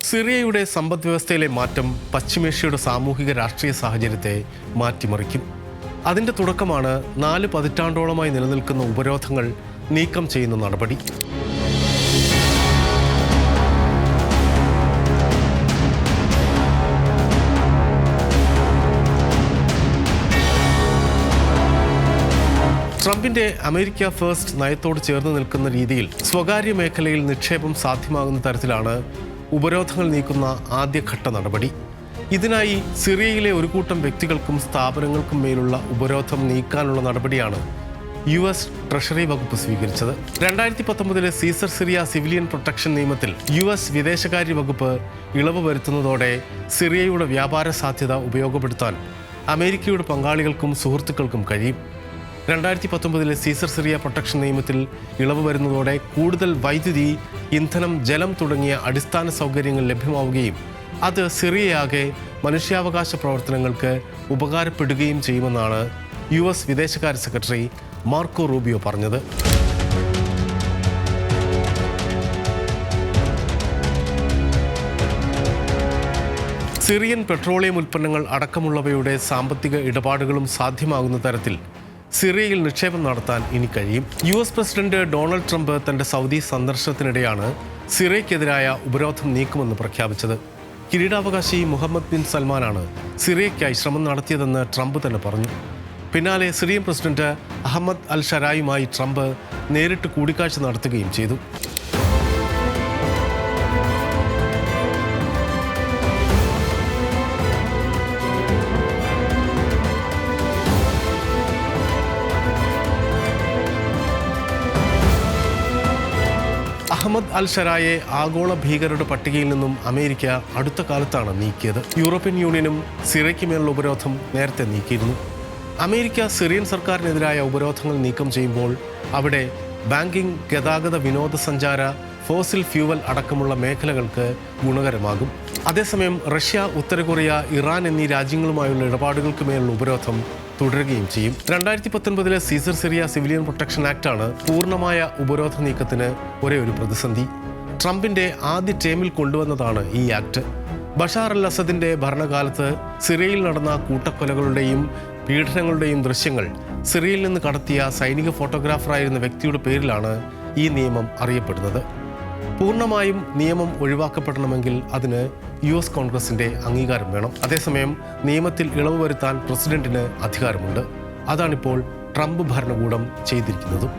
സിറിയയുടെ സമ്പദ്വ്യവസ്ഥയിലെ മാറ്റം പശ്ചിമേഷ്യയുടെ സാമൂഹിക രാഷ്ട്രീയ സാഹചര്യത്തെ മാറ്റിമറിക്കും. അതിൻ്റെ തുടക്കമാണ് 4 പതിറ്റാണ്ടോളമായി നിലനിൽക്കുന്ന ഉപരോധങ്ങൾ നീക്കം ചെയ്യുന്ന നടപടി. ട്രംപിന്റെ അമേരിക്ക ഫസ്റ്റ് നയത്തോട് ചേർന്ന് നിൽക്കുന്ന രീതിയിൽ സ്വകാര്യ മേഖലയിൽ നിക്ഷേപം സാധ്യമാകുന്ന തരത്തിലാണ് ഉപരോധങ്ങൾ നീക്കുന്ന ആദ്യഘട്ട നടപടി. ഇതിനായി സിറിയയിലെ ഒരു കൂട്ടം വ്യക്തികൾക്കും സ്ഥാപനങ്ങൾക്കും മേലുള്ള ഉപരോധം നീക്കാനുള്ള നടപടിയാണ് US ട്രഷറി വകുപ്പ് സ്വീകരിച്ചത്. 2019 സീസർ സിറിയ സിവിലിയൻ പ്രൊട്ടക്ഷൻ നിയമത്തിൽ US വിദേശകാര്യ വകുപ്പ് ഇളവ് വരുത്തുന്നതോടെ സിറിയയുടെ വ്യാപാര സാധ്യത ഉപയോഗപ്പെടുത്താൻ അമേരിക്കയുടെ പങ്കാളികൾക്കും സുഹൃത്തുക്കൾക്കും കഴിയും. 2019 സീസർ സിറിയ പ്രൊട്ടക്ഷൻ നിയമത്തിൽ ഇളവ് വരുന്നതോടെ കൂടുതൽ വൈദ്യുതി, ഇന്ധനം, ജലം തുടങ്ങിയ അടിസ്ഥാന സൗകര്യങ്ങൾ ലഭ്യമാവുകയും അത് സിറിയയാകെ മനുഷ്യാവകാശ പ്രവർത്തനങ്ങൾക്ക് ഉപകാരപ്പെടുകയും ചെയ്യുമെന്നാണ് US വിദേശകാര്യ സെക്രട്ടറി മാർക്കോ റൂബിയോ പറഞ്ഞത്. സിറിയൻ പെട്രോളിയം ഉൽപ്പന്നങ്ങൾ അടക്കമുള്ളവയുടെ സാമ്പത്തിക ഇടപാടുകളും സാധ്യമാകുന്ന തരത്തിൽ സിറിയയിൽ നിക്ഷേപം നടത്താൻ ഇനി കഴിയും. US പ്രസിഡന്റ് ഡൊണാൾഡ് ട്രംപ് തന്റെ സൗദി സന്ദർശനത്തിനിടെയാണ് സിറിയയ്ക്കെതിരായ ഉപരോധം നീക്കുമെന്ന് പ്രഖ്യാപിച്ചത്. കിരീടാവകാശി മുഹമ്മദ് ബിൻ സൽമാനാണ് സിറിയയ്ക്കായി ശ്രമം നടത്തിയതെന്ന് ട്രംപ് തന്നെ പറഞ്ഞു. പിന്നാലെ സിറിയൻ പ്രസിഡന്റ് അഹമ്മദ് അൽ ഷരായുമായി ട്രംപ് നേരിട്ട് കൂടിക്കാഴ്ച നടത്തുകയും ചെയ്തു. അഹമ്മദ് അൽ ഷരായെ ആഗോള ഭീകരരുടെ പട്ടികയിൽ നിന്നും അമേരിക്ക അടുത്ത കാലത്താണ് നീക്കിയത്. യൂറോപ്യൻ യൂണിയനും സിറിയയ്ക്ക് മേലുള്ള ഉപരോധം നേരത്തെ നീക്കിയിരുന്നു. അമേരിക്ക സിറിയൻ സർക്കാരിനെതിരായ ഉപരോധങ്ങൾ നീക്കം ചെയ്യുമ്പോൾ അവിടെ ബാങ്കിംഗ്, ഗതാഗത, വിനോദസഞ്ചാര, ഫോസിൽ ഫ്യൂവൽ അടക്കമുള്ള മേഖലകൾക്ക് ഗുണകരമാകും. അതേസമയം റഷ്യ, ഉത്തര കൊറിയ, ഇറാൻ എന്നീ രാജ്യങ്ങളുമായുള്ള ഇടപാടുകൾക്ക് മേലുള്ള ഉപരോധം തുടരുകയും ചെയ്യും. 2019 സീസർ സിറിയ സിവിലിയൻ പ്രൊട്ടക്ഷൻ ആക്ടാണ് പൂർണ്ണമായ ഉപരോധ നീക്കത്തിന് ഒരേ ഒരു പ്രതിസന്ധി. ട്രംപിന്റെ ആദ്യ ടേമിൽ കൊണ്ടുവന്നതാണ് ഈ ആക്ട്. ബഷാർ അൽ അസദിന്റെ ഭരണകാലത്ത് സിറിയയിൽ നടന്ന കൂട്ടക്കൊലകളുടെയും പീഡനങ്ങളുടെയും ദൃശ്യങ്ങൾ സിറിയയിൽ നിന്ന് കടത്തിയ സൈനിക ഫോട്ടോഗ്രാഫറായിരുന്ന വ്യക്തിയുടെ പേരിലാണ് ഈ നിയമം അറിയപ്പെടുന്നത്. പൂർണ്ണമായും നിയമം ഒഴിവാക്കപ്പെടണമെങ്കിൽ അതിന് US കോൺഗ്രസിന്റെ അംഗീകാരം വേണം. അതേസമയം നിയമത്തിൽ ഇളവ് വരുത്താൻ പ്രസിഡന്റിന് അധികാരമുണ്ട്. അതാണിപ്പോൾ ട്രംപ് ഭരണകൂടം ചെയ്തിരിക്കുന്നതും.